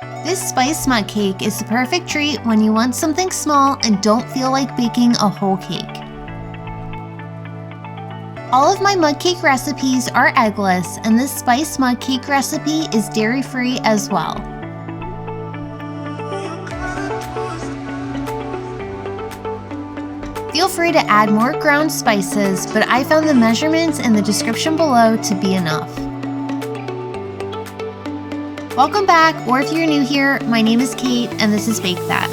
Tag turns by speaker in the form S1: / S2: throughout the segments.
S1: This spice mug cake is the perfect treat when you want something small and don't feel like baking a whole cake. All of my mug cake recipes are eggless, and this spice mug cake recipe is dairy-free as well. Feel free to add more ground spices, but I found the measurements in the description below to be enough. Welcome back, or if you're new here, my name is Kate and this is Bake That.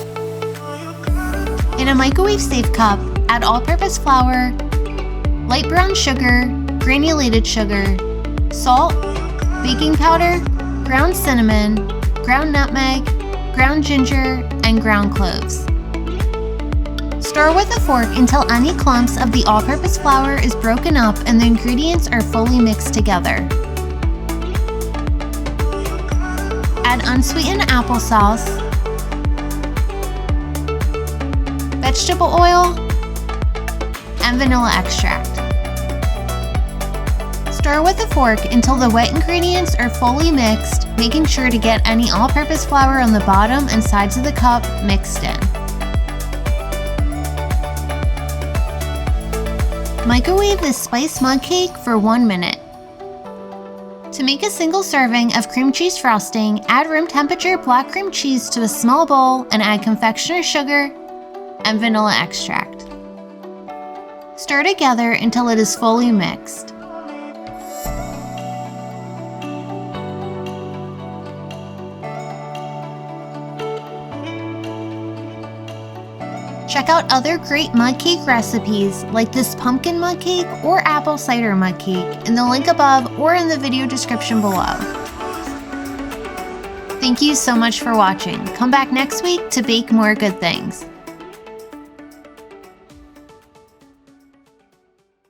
S1: In a microwave-safe cup, add all-purpose flour, light brown sugar, granulated sugar, salt, baking powder, ground cinnamon, ground nutmeg, ground ginger, and ground cloves. Stir with a fork until any clumps of the all-purpose flour is broken up and the ingredients are fully mixed together. Add unsweetened applesauce, vegetable oil, and vanilla extract. Stir with a fork until the wet ingredients are fully mixed, making sure to get any all-purpose flour on the bottom and sides of the cup mixed in. Microwave this spice mug cake for 1 minute. To make a single serving of cream cheese frosting, add room temperature black cream cheese to a small bowl and add confectioner sugar and vanilla extract. Stir together until it is fully mixed. Check out other great mug cake recipes like this pumpkin mug cake or apple cider mug cake in the link above or in the video description below. Thank you so much for watching. Come back next week to bake more good things.